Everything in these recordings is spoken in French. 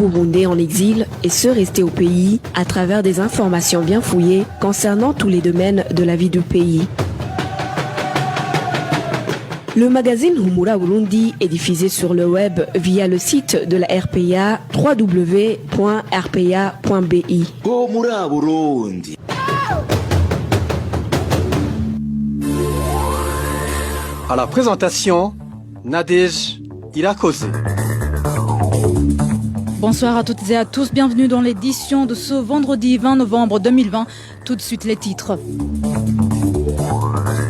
Burundais en exil et ceux restés au pays à travers des informations bien fouillées concernant tous les domaines de la vie du pays. Le magazine Humura Burundi est diffusé sur le web via le site de la RPA www.rpa.bi. Humura Burundi. À la présentation, Nadège Irakoze. Bonsoir à toutes et à tous, bienvenue dans l'édition de ce vendredi 20 novembre 2020. Tout de suite les titres.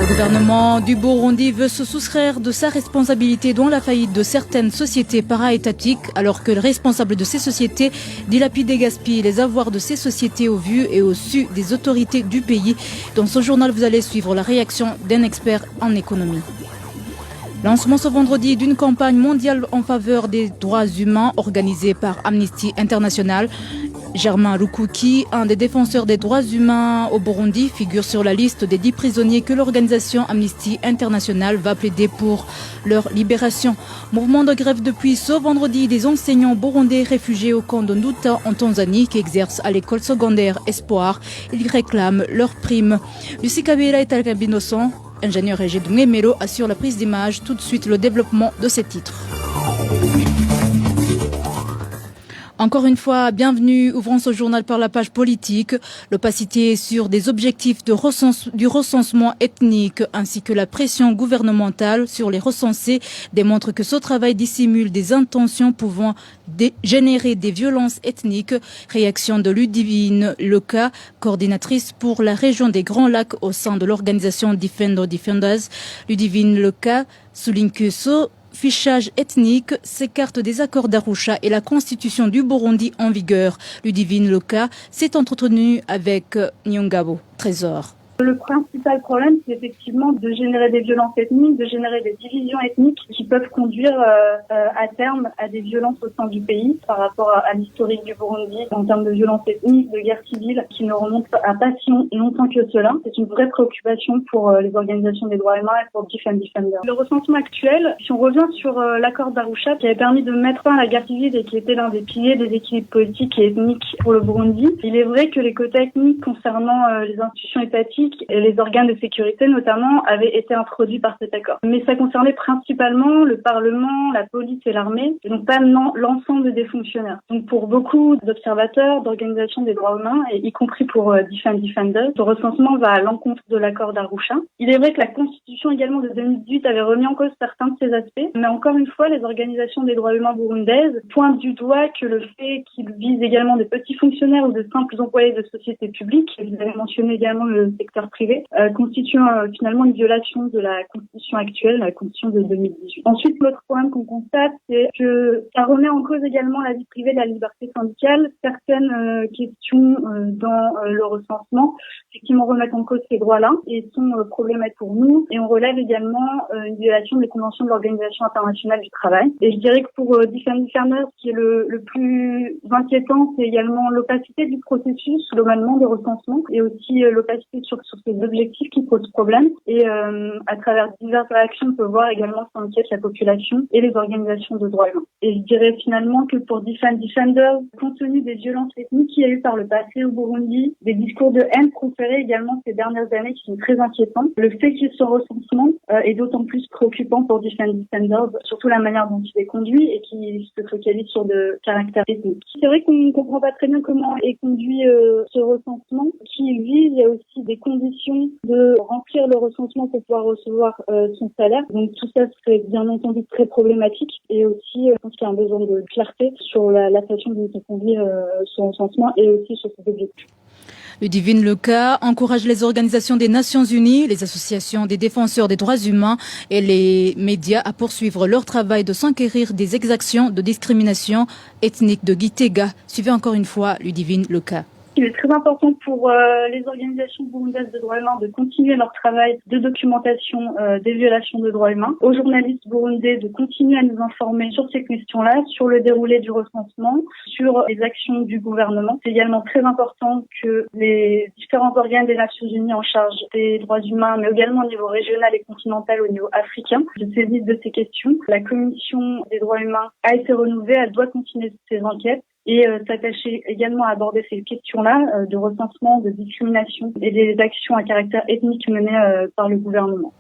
Le gouvernement du Burundi veut se soustraire de sa responsabilité dans la faillite de certaines sociétés para-étatiques, alors que le responsable de ces sociétés dilapide et gaspille les avoirs de ces sociétés au vu et au su des autorités du pays. Dans ce journal, vous allez suivre la réaction d'un expert en économie. Lancement ce vendredi d'une campagne mondiale en faveur des droits humains organisée par Amnesty International. Germain Rukuki, un des défenseurs des droits humains au Burundi, figure sur la liste des 10 prisonniers que l'organisation Amnesty International va plaider pour leur libération. Mouvement de grève depuis ce vendredi des enseignants burundais réfugiés au camp de Nduta en Tanzanie qui exercent à l'école secondaire Espoir. Ils réclament leurs primes. Lucie Kabila et Talca Binoson, ingénieur Régé Dungemero, assure la prise d'image. Tout de suite le développement de ces titres. Encore une fois, bienvenue. Ouvrons ce journal par la page politique. L'opacité sur des objectifs du recensement ethnique ainsi que la pression gouvernementale sur les recensés démontrent que ce travail dissimule des intentions pouvant générer des violences ethniques. Réaction de Ludivine Leca, coordinatrice pour la région des Grands Lacs au sein de l'organisation Defenders. Ludivine Leca souligne que ce fichage ethnique s'écarte des accords d'Arusha et la constitution du Burundi en vigueur. Ludivine Leca s'est entretenue avec Nyongabo Trésor. Le principal problème, c'est effectivement de générer des violences ethniques, de générer des divisions ethniques qui peuvent conduire à terme à des violences au sein du pays par rapport à l'historique du Burundi en termes de violences ethniques, de guerre civile qui ne remonte à pas si longtemps que cela. C'est une vraie préoccupation pour les organisations des droits humains et pour Defenders. Le recensement actuel, si on revient sur l'accord d'Arusha qui avait permis de mettre fin à la guerre civile et qui était l'un des piliers des équilibres politiques et ethniques pour le Burundi, il est vrai que les quotas ethniques concernant les institutions étatiques et les organes de sécurité notamment avaient été introduits par cet accord. Mais ça concernait principalement le Parlement, la police et l'armée, et donc pas l'ensemble des fonctionnaires. Donc pour beaucoup d'observateurs, d'organisations des droits humains, et y compris pour Defenders, ce recensement va à l'encontre de l'accord d'Arusha. Il est vrai que la Constitution également de 2018 avait remis en cause certains de ces aspects, mais encore une fois, les organisations des droits humains burundaises pointent du doigt que le fait qu'ils visent également des petits fonctionnaires ou de simples employés de sociétés publiques, et vous avez mentionné également le secteur privé, constitue finalement une violation de la Constitution actuelle, la Constitution de 2018. Ensuite, l'autre problème qu'on constate, c'est que ça remet en cause également la vie privée, la liberté syndicale. Certaines questions dans le recensement, effectivement, remettent en cause ces droits-là et sont problématiques pour nous. Et on relève également une violation des conventions de l'Organisation internationale du travail. Et je dirais que pour Defenders, ce qui est le plus inquiétant, c'est également l'opacité du processus, globalement, de recensement, et aussi l'opacité sur ces objectifs qui posent problème. Et à travers diverses réactions, on peut voir également s'inquiète la population et les organisations de droits humains. Et je dirais finalement que pour Defenders, compte tenu des violences ethniques qu'il y a eu par le passé au Burundi, des discours de haine proférés également ces dernières années qui sont très inquiétants, le fait qu'il y ait ce recensement est d'autant plus préoccupant pour Defenders, surtout la manière dont il est conduit et qui se focalise sur de caractères ethniques. C'est vrai qu'on ne comprend pas très bien comment est conduit ce recensement, qui vise, il y a aussi des conditions de remplir le recensement pour pouvoir recevoir son salaire. Donc tout ça serait bien entendu très problématique et aussi je pense qu'il y a un besoin de clarté sur la façon dont on conduit ce recensement et aussi sur ses objectifs. Ludivine Leca encourage les organisations des Nations Unies, les associations des défenseurs des droits humains et les médias à poursuivre leur travail de s'enquérir des exactions de discrimination ethnique de Gitega. Suivez encore une fois Ludivine Leca. Il est très important pour les organisations burundaises de droits humains de continuer leur travail de documentation des violations de droits humains, aux journalistes burundais de continuer à nous informer sur ces questions-là, sur le déroulé du recensement, sur les actions du gouvernement. C'est également très important que les différents organes des Nations Unies en charge des droits humains, mais également au niveau régional et continental, au niveau africain, se saisissent de ces questions. La Commission des droits humains a été renouvelée, elle doit continuer ses enquêtes. et s'attacher également à aborder ces questions-là de recensement, de discrimination et des actions à caractère ethnique menées par le gouvernement.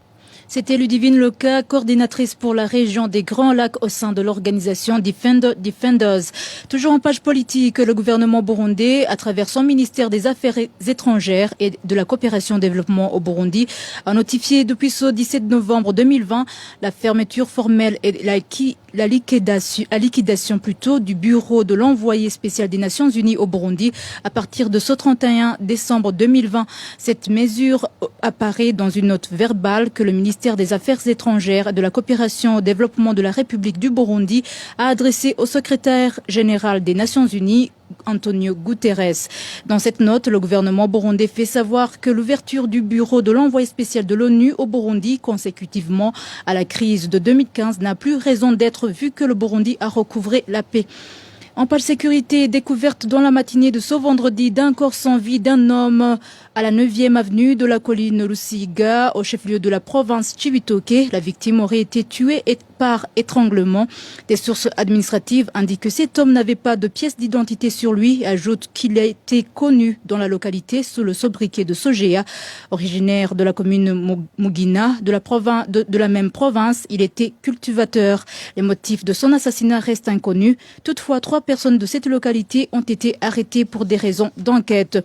C'était Ludivine Leca, coordinatrice pour la région des Grands Lacs au sein de l'organisation Defenders. Toujours en page politique, le gouvernement burundais, à travers son ministère des Affaires étrangères et de la coopération développement au Burundi, a notifié depuis ce 17 novembre 2020 la fermeture formelle et la liquidation du bureau de l'envoyé spécial des Nations Unies au Burundi à partir de ce 31 décembre 2020. Cette mesure apparaît dans une note verbale que le ministère des Affaires étrangères et de la coopération au développement de la République du Burundi a adressée au secrétaire général des Nations Unies, Antonio Guterres. Dans cette note, le gouvernement burundais fait savoir que l'ouverture du bureau de l'envoyé spécial de l'ONU au Burundi, consécutivement à la crise de 2015, n'a plus raison d'être vu que le Burundi a recouvré la paix. En page sécurité, découverte dans la matinée de ce vendredi d'un corps sans vie d'un homme à la 9e avenue de la colline Lusiga, au chef-lieu de la province Cibitoke. La victime aurait été tuée par étranglement. Des sources administratives indiquent que cet homme n'avait pas de pièce d'identité sur lui et ajoutent qu'il a été connu dans la localité sous le sobriquet de Sogea. Originaire de la commune Mugina de la même province, il était cultivateur. Les motifs de son assassinat restent inconnus. Toutefois, 3 personnes de cette localité ont été arrêtées pour des raisons d'enquête.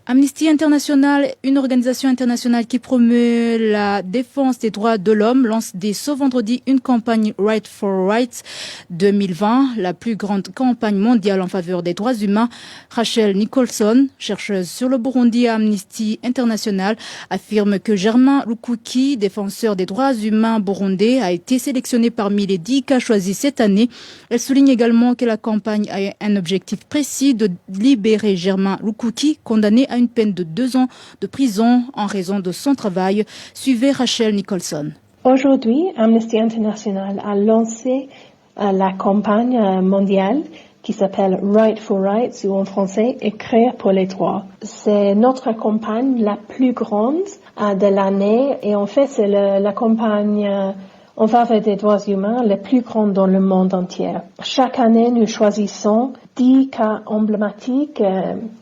Amnesty International, une organisation internationale qui promeut la défense des droits de l'homme, lance dès ce vendredi une campagne Right for Rights 2020, la plus grande campagne mondiale en faveur des droits humains. Rachel Nicholson, chercheuse sur le Burundi à Amnesty International, affirme que Germain Lukuki, défenseur des droits humains burundais, a été sélectionné parmi les 10 cas choisis cette année. Elle souligne également que la campagne a un objectif précis de libérer Germain Lukuki, condamné à une peine de 2 ans de prison en raison de son travail. Suivez Rachel Nicholson. Aujourd'hui, Amnesty International a lancé la campagne mondiale qui s'appelle Right for Rights, ou en français, Écrire pour les droits. C'est notre campagne la plus grande de l'année et en fait c'est la campagne en faveur des droits humains la plus grande dans le monde entier. Chaque année, nous choisissons 10 cas emblématiques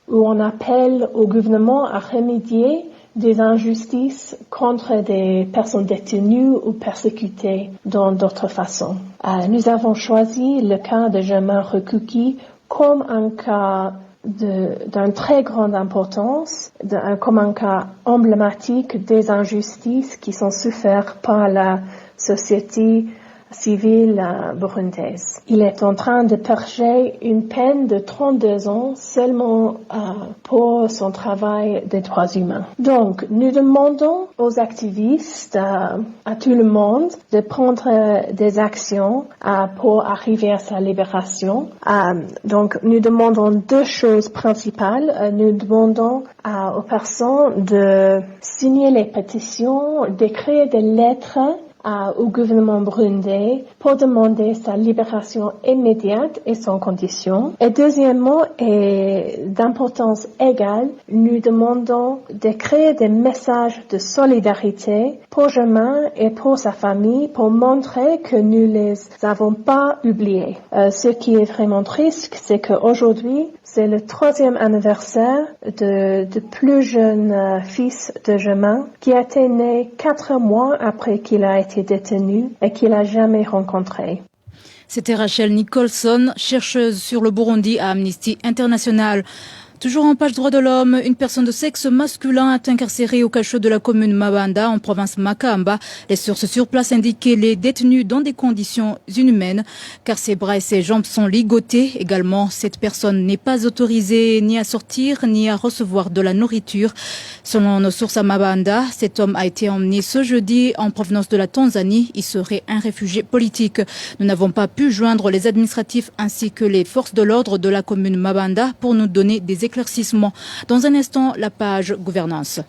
où on appelle au gouvernement à remédier des injustices contre des personnes détenues ou persécutées dans d'autres façons. Nous avons choisi le cas de Germain Lukuki comme un cas d'une très grande importance, comme un cas emblématique des injustices qui sont souffert par la société civile burundaise. Il est en train de purger une peine de 32 ans seulement pour son travail des droits humains. Donc, nous demandons aux activistes, à tout le monde, de prendre des actions pour arriver à sa libération. Donc, nous demandons 2 choses principales. Nous demandons aux personnes de signer les pétitions, d'écrire des lettres au gouvernement burundais pour demander sa libération immédiate et sans condition. Et deuxièmement, et d'importance égale, nous demandons de créer des messages de solidarité pour Germain et pour sa famille pour montrer que nous les avons pas oubliés. Ce qui est vraiment triste, c'est qu'aujourd'hui, c'est le 3e anniversaire de plus jeune fils de Germain qui a été né 4 mois après qu'il a été détenu et qu'il n'a jamais rencontré. C'était Rachel Nicholson, chercheuse sur le Burundi à Amnesty International. Toujours en page droits de l'homme, une personne de sexe masculin est incarcérée au cachot de la commune Mabanda en province Makamba. Les sources sur place indiquent qu'elle est détenue dans des conditions inhumaines car ses bras et ses jambes sont ligotés. Également, cette personne n'est pas autorisée ni à sortir ni à recevoir de la nourriture. Selon nos sources à Mabanda, cet homme a été emmené ce jeudi en provenance de la Tanzanie. Il serait un réfugié politique. Nous n'avons pas pu joindre les administratifs ainsi que les forces de l'ordre de la commune Mabanda pour nous donner des éclaircissements. Dans un instant, la page gouvernance.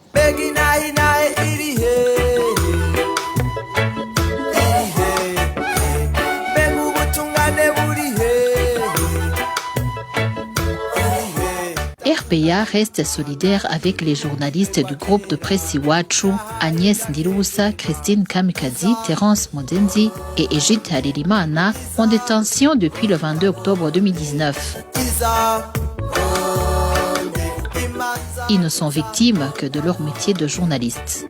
RPA reste solidaire avec les journalistes du groupe de presse Iwachu, Agnès Ndirubusa, Christine Kamikazi, Terence Modenzi et Egide Haririmana, en détention depuis le 22 octobre 2019. Ils ne sont victimes que de leur métier de journaliste.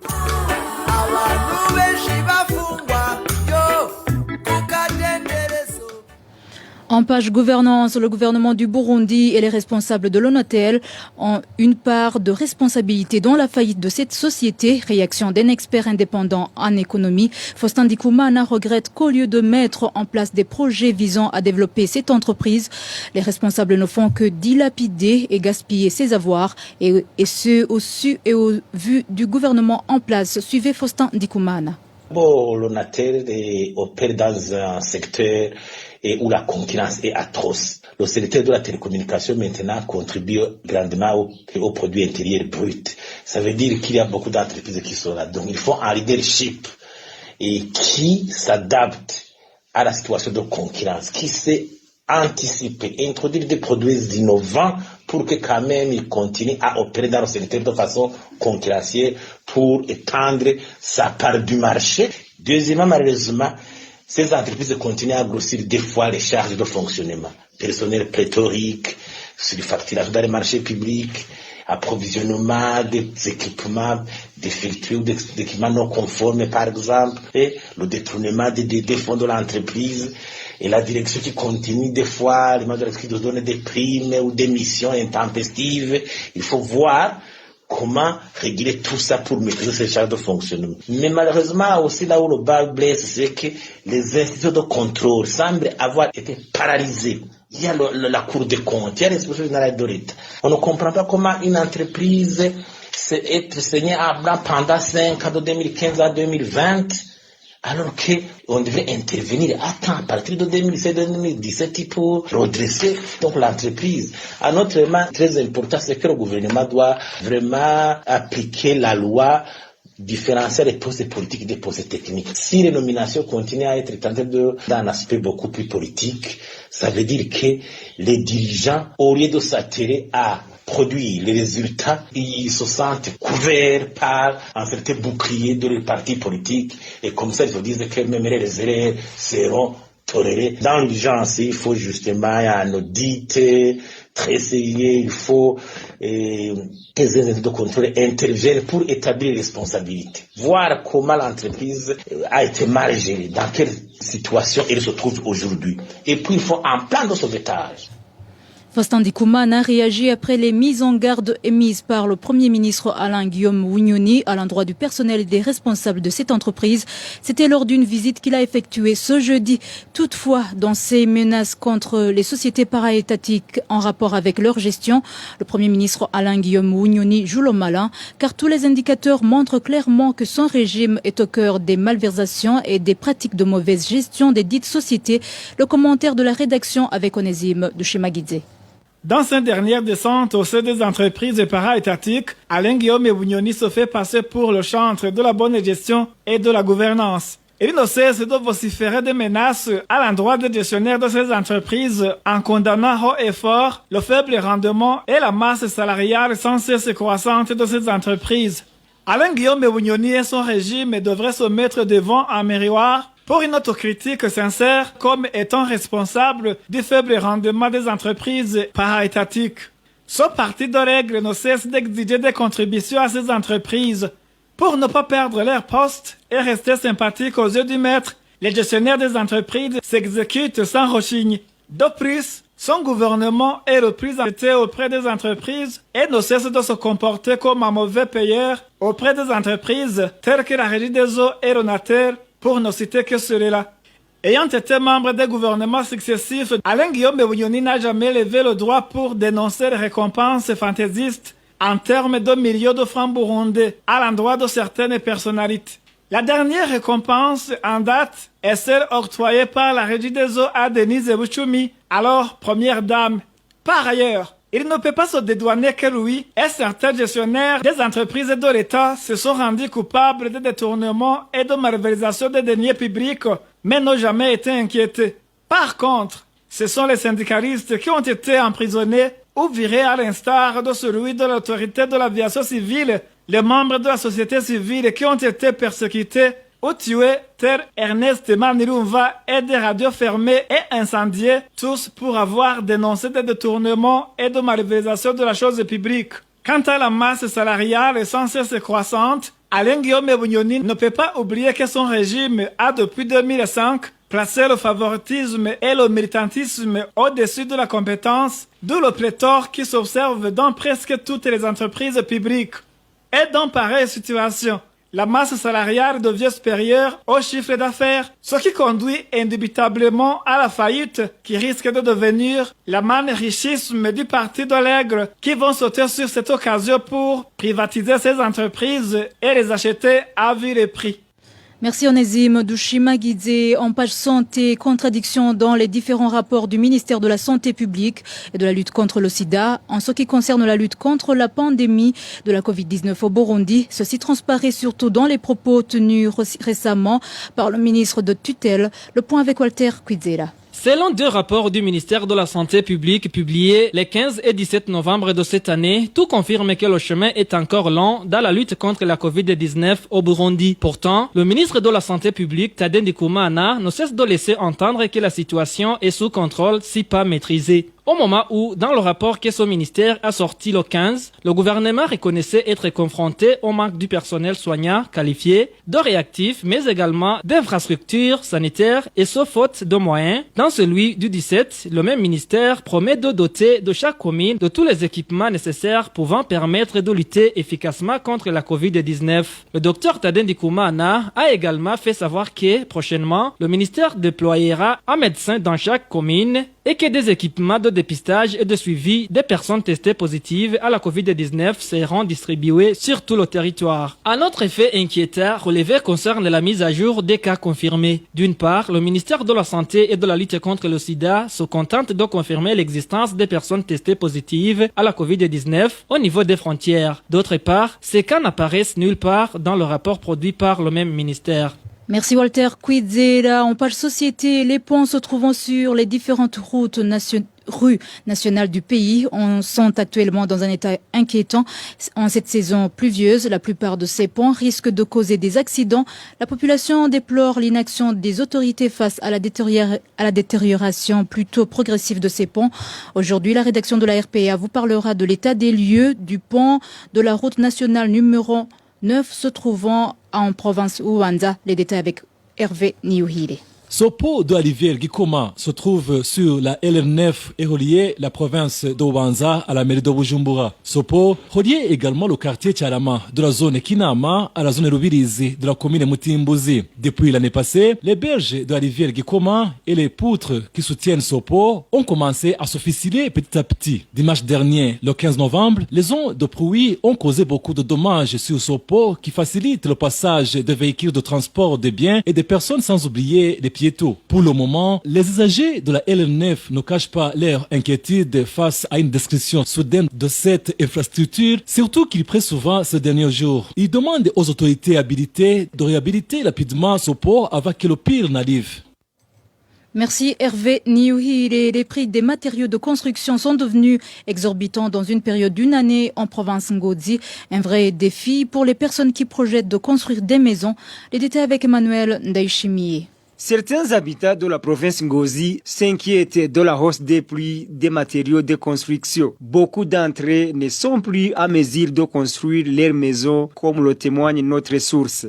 En page gouvernance, le gouvernement du Burundi et les responsables de l'ONATEL ont une part de responsabilité dans la faillite de cette société. Réaction d'un expert indépendant en économie. Faustin Ndikumana regrette qu'au lieu de mettre en place des projets visant à développer cette entreprise, les responsables ne font que dilapider et gaspiller ses avoirs. Et ce, au su et au vu du gouvernement en place. Suivez Faustin Ndikumana. Bon, l'ONATEL opère dans un secteur où la concurrence est atroce. Le secteur de la télécommunication maintenant contribue grandement au produit intérieur brut. Ça veut dire qu'il y a beaucoup d'entreprises qui sont là. Donc il faut un leadership et qui s'adapte à la situation de concurrence, qui sait anticiper, introduire des produits innovants pour que quand même ils continuent à opérer dans le secteur de façon concurrentielle pour étendre sa part du marché. Deuxièmement, malheureusement, ces entreprises continuent à grossir des fois les charges de fonctionnement. Personnel pléthorique, surfacturation dans les marchés publics, approvisionnement des équipements défectueux ou des équipements non conformes par exemple, et le détournement des fonds de l'entreprise, et la direction qui continue des fois, les membres qui donnent des primes ou des missions intempestives. Il faut voir comment réguler tout ça pour maîtriser ces charges de fonctionnement. Mais malheureusement, aussi là où le bas blesse, c'est que les institutions de contrôle semblent avoir été paralysées. Il y a la Cour des comptes, il y a l'inspection générale de l'État. On ne comprend pas comment une entreprise s'est être saignée à blanc pendant 5 ans, de 2015 à 2020, alors qu'on devait intervenir à partir de 2017 pour redresser donc l'entreprise. Un autre élément très important, c'est que le gouvernement doit vraiment appliquer la loi différencier les postes politiques des postes techniques. Si les nominations continuent à être tentées d'un aspect beaucoup plus politique, ça veut dire que les dirigeants, au lieu de s'attirer à produire les résultats, ils se sentent couverts par un certain bouclier de les partis politiques, et comme ça ils se disent que même les erreurs seront tolérées. Dans l'urgence, il faut justement un audit très sérieux, il faut que les entités de contrôle interviennent pour établir les responsabilités, voir comment l'entreprise a été mal gérée, dans quelle situation elle se trouve aujourd'hui. Et puis il faut un plan de sauvetage. Faustin Ndikumana a réagi après les mises en garde émises par le Premier ministre Alain-Guillaume Bunyoni à l'endroit du personnel et des responsables de cette entreprise. C'était lors d'une visite qu'il a effectuée ce jeudi. Toutefois, dans ces menaces contre les sociétés para-étatiques en rapport avec leur gestion, le Premier ministre Alain-Guillaume Bunyoni joue le malin, car tous les indicateurs montrent clairement que son régime est au cœur des malversations et des pratiques de mauvaise gestion des dites sociétés. Le commentaire de la rédaction avec Onésime de chez Maguidze. Dans sa dernière descente au sein des entreprises para-étatiques, Alain-Guillaume Bunyoni se fait passer pour le chantre de la bonne gestion et de la gouvernance. Il ne cesse de vociférer des menaces à l'endroit des gestionnaires de ces entreprises en condamnant haut et fort le faible rendement et la masse salariale sans cesse croissante de ces entreprises. Alain-Guillaume Bunyoni et son régime devraient se mettre devant un miroir pour une autocritique sincère comme étant responsable du faible rendement des entreprises para-étatiques. Son parti de règles ne cesse d'exiger des contributions à ces entreprises. Pour ne pas perdre leur poste et rester sympathiques aux yeux du maître, les gestionnaires des entreprises s'exécutent sans rechigne. De plus, son gouvernement est le plus endetté auprès des entreprises et ne cesse de se comporter comme un mauvais payeur auprès des entreprises telles que la Régie des eaux et l'ONATEL, pour ne citer que cela. Ayant été membre des gouvernements successifs, Alain-Guillaume Bunyoni n'a jamais levé le droit pour dénoncer les récompenses fantaisistes en termes de millions de francs burundais à l'endroit de certaines personnalités. La dernière récompense en date est celle octroyée par la Régie des eaux à Denise Buchumi, alors première dame. Par ailleurs, il ne peut pas se dédouaner que lui et certains gestionnaires des entreprises de l'État se sont rendus coupables de détournement et de malversation des deniers publics, mais n'ont jamais été inquiétés. Par contre, ce sont les syndicalistes qui ont été emprisonnés ou virer à l'instar de celui de l'autorité de l'aviation civile les membres de la société civile qui ont été persécutés ou tués, tels Ernest Manilumva, et des radios fermées et incendiées, tous pour avoir dénoncé des détournements et de malversations de la chose publique. Quant à la masse salariale sans cesse croissante, Alain Guillaume Bunyoni ne peut pas oublier que son régime a depuis 2005 placé le favoritisme et le militantisme au-dessus de la compétence, d'où le pléthore qui s'observe dans presque toutes les entreprises publiques. Et dans pareille situation, la masse salariale devient supérieure au chiffre d'affaires, ce qui conduit indubitablement à la faillite qui risque de devenir la manne richisme du parti de l'Aigre qui vont sauter sur cette occasion pour privatiser ces entreprises et les acheter à vil prix. Merci Onésime Douchima Guidé. En page santé, contradiction dans les différents rapports du ministère de la Santé publique et de la lutte contre le sida. En ce qui concerne la lutte contre la pandémie de la Covid-19 au Burundi, ceci transparaît surtout dans les propos tenus récemment par le ministre de tutelle. Le point avec Walter Kwizera. Selon deux rapports du ministère de la Santé publique publiés les 15 et 17 novembre de cette année, tout confirme que le chemin est encore long dans la lutte contre la Covid-19 au Burundi. Pourtant, le ministre de la Santé publique, Tadei Ndikumana, ne cesse de laisser entendre que la situation est sous contrôle si pas maîtrisée. Au moment où, dans le rapport que son ministère a sorti le 15, le gouvernement reconnaissait être confronté au manque du personnel soignant qualifié, de réactifs, mais également d'infrastructures sanitaires et ce faute de moyens. Dans celui du 17, le même ministère promet de doter de chaque commune de tous les équipements nécessaires pouvant permettre de lutter efficacement contre la Covid-19. Le docteur Tadei Ndikumana a également fait savoir que, prochainement, le ministère déployera un médecin dans chaque commune et que des équipements de dépistage et de suivi des personnes testées positives à la Covid-19 seront distribués sur tout le territoire. Un autre effet inquiétant relevé concerne la mise à jour des cas confirmés. D'une part, le ministère de la Santé et de la lutte contre le sida se contente de confirmer l'existence des personnes testées positives à la Covid-19 au niveau des frontières. D'autre part, ces cas n'apparaissent nulle part dans le rapport produit par le même ministère. Merci Walter Kwizera. En page société, les ponts se trouvant sur les différentes rues nationales du pays sont actuellement dans un état inquiétant. En cette saison pluvieuse, la plupart de ces ponts risquent de causer des accidents. La population déplore l'inaction des autorités face à la détérioration plutôt progressive de ces ponts. Aujourd'hui, la rédaction de la RPA vous parlera de l'état des lieux du pont de la route nationale numéro 9 se trouvant en province Ouanza. Les détails avec Hervé Niouhile. Ce pont de la rivière Gikoma se trouve sur la LR9 et relie la province d'Ouanza à la mairie de Bujumbura. Ce pont relie également le quartier Tcharama de la zone Kinama à la zone Rubirizi de la commune Mutimbuzi. Depuis l'année passée, les berges de la rivière Gikoma et les poutres qui soutiennent ce pont ont commencé à se ficeler petit à petit. Dimanche dernier, le 15 novembre, les ondes de pluie ont causé beaucoup de dommages sur ce pont qui facilite le passage des véhicules de transport des biens et des personnes sans oublier les piétons. Pour le moment, les usagers de la LR9 ne cachent pas leur inquiétude face à une destruction soudaine de cette infrastructure, surtout qu'il pleut souvent ces derniers jours. Ils demandent aux autorités habilitées de réhabiliter rapidement ce pont avant que le pire n'arrive. Merci Hervé Niouhile. Les prix des matériaux de construction sont devenus exorbitants dans une période d'une année en province Ngozi. Un vrai défi pour les personnes qui projettent de construire des maisons. Les détails avec Emmanuel Ndaishimiye. Certains habitants de la province Ngozi s'inquiètent de la hausse des prix des matériaux de construction. Beaucoup d'entre eux ne sont plus à mesure de construire leurs maisons, comme le témoigne notre source.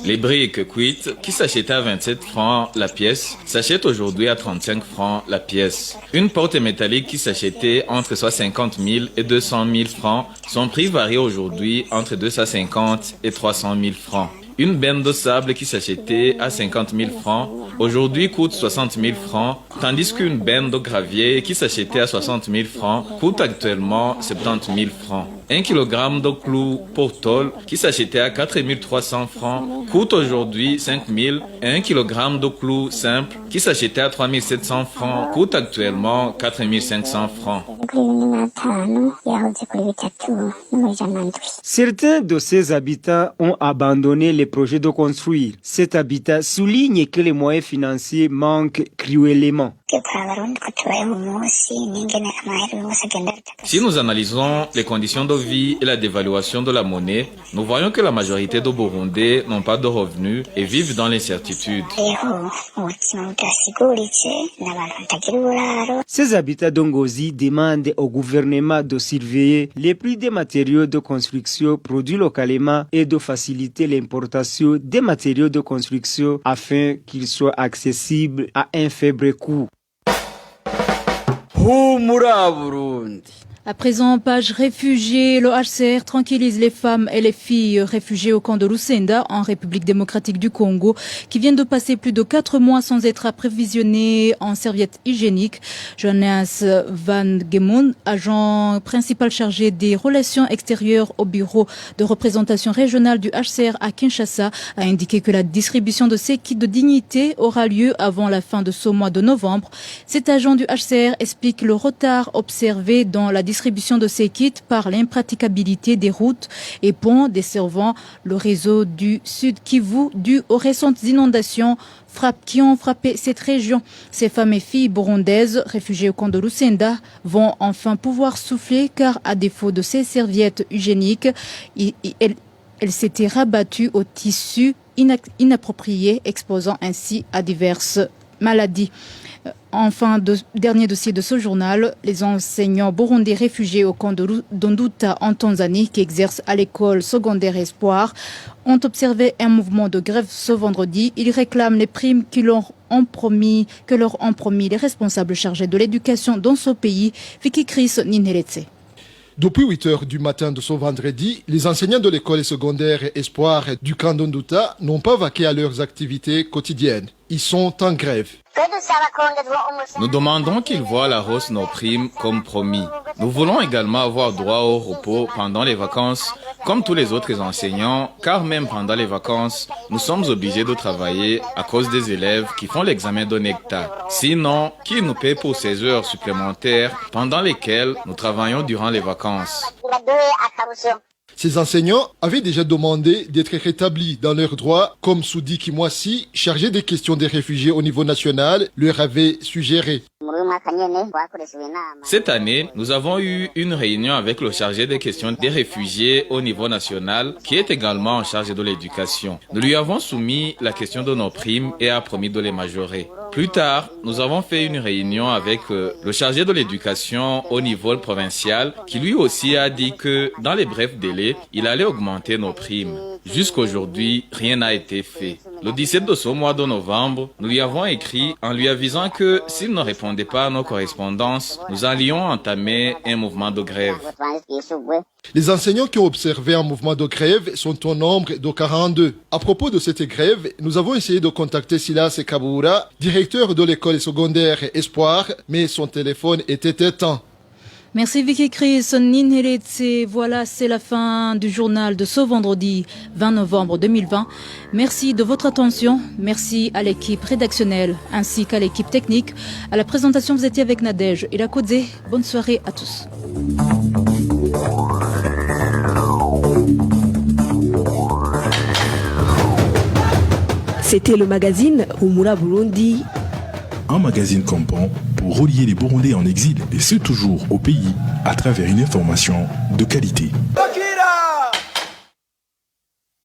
Les briques cuites qui s'achetaient à 27 francs la pièce s'achètent aujourd'hui à 35 francs la pièce. Une porte métallique qui s'achetait entre 50 000 et 200 000 francs, son prix varie aujourd'hui entre 250 et 300 000 francs. Une benne de sable qui s'achetait à 50 000 francs, aujourd'hui coûte 60 000 francs, tandis qu'une benne de gravier qui s'achetait à 60 000 francs coûte actuellement 70 000 francs. 1 kg de clous pour tôle qui s'achetait à 4 300 francs coûte aujourd'hui 5 000. 1 kg de clous simples qui s'achetait à 3 700 francs coûte actuellement 4 500 francs. Certains de ces habitants ont abandonné les projets de construire. Cet habitat souligne que les moyens financiers manquent cruellement. Si nous analysons les conditions de vie et la dévaluation de la monnaie, nous voyons que la majorité de Burundais n'ont pas de revenus et vivent dans l'incertitude. Ces habitants d'Ongozi demandent au gouvernement de surveiller les prix des matériaux de construction produits localement et de faciliter l'importation des matériaux de construction afin qu'ils soient accessibles à un faible coût. À présent, page réfugiés, le HCR tranquillise les femmes et les filles réfugiées au camp de Lusenda en République démocratique du Congo qui viennent de passer plus de 4 mois sans être approvisionnées en serviettes hygiéniques. Jonas Van Gemund, agent principal chargé des relations extérieures au bureau de représentation régionale du HCR à Kinshasa, a indiqué que la distribution de ces kits de dignité aura lieu avant la fin de ce mois de novembre. Cet agent du HCR explique le retard observé dans la distribution de ces kits par l'impraticabilité des routes et ponts desservant le réseau du Sud Kivu dû aux récentes inondations qui ont frappé cette région. Ces femmes et filles burundaises réfugiées au camp de Lusenda vont enfin pouvoir souffler car à défaut de ces serviettes hygiéniques, elles s'étaient rabattues au tissu inapproprié, exposant ainsi à diverses maladies. Enfin, dernier dossier de ce journal, les enseignants burundais réfugiés au camp d'Onduta en Tanzanie qui exercent à l'école secondaire Espoir ont observé un mouvement de grève ce vendredi. Ils réclament les primes que leur ont promis les responsables chargés de l'éducation dans ce pays. Vicky Chris Nineletse. Depuis 8 heures du matin de ce vendredi, les enseignants de l'école secondaire Espoir du camp d'Onduta n'ont pas vaqué à leurs activités quotidiennes. Ils sont en grève. Nous demandons qu'ils voient la hausse de nos primes comme promis. Nous voulons également avoir droit au repos pendant les vacances, comme tous les autres enseignants, car même pendant les vacances, nous sommes obligés de travailler à cause des élèves qui font l'examen de NECTA. Sinon, qui nous paie pour ces heures supplémentaires pendant lesquelles nous travaillons durant les vacances? Ces enseignants avaient déjà demandé d'être rétablis dans leurs droits, comme Soudi Kimwasi, chargé des questions des réfugiés au niveau national, leur avait suggéré. Cette année, nous avons eu une réunion avec le chargé des questions des réfugiés au niveau national, qui est également en charge de l'éducation. Nous lui avons soumis la question de nos primes et a promis de les majorer. Plus tard, nous avons fait une réunion avec le chargé de l'éducation au niveau provincial, qui lui aussi a dit que dans les brefs délais, il allait augmenter nos primes. Jusqu'aujourd'hui, rien n'a été fait. Le 17 de ce mois de novembre, nous lui avons écrit en lui avisant que s'il ne répondait pas à nos correspondances, nous allions entamer un mouvement de grève. Les enseignants qui ont observé un mouvement de grève sont au nombre de 42. À propos de cette grève, nous avons essayé de contacter Silas Kabura, directeur de l'école secondaire Espoir, mais son téléphone était éteint. Merci Vicky Chris, Nineletse. Voilà, c'est la fin du journal de ce vendredi 20 novembre 2020. Merci de votre attention. Merci à l'équipe rédactionnelle ainsi qu'à l'équipe technique. À la présentation, vous étiez avec Nadège Irakodze. Bonne soirée à tous. C'était le magazine Humura Burundi. Un magazine comprend pour relier les Burundais en exil et ceux toujours au pays à travers une information de qualité.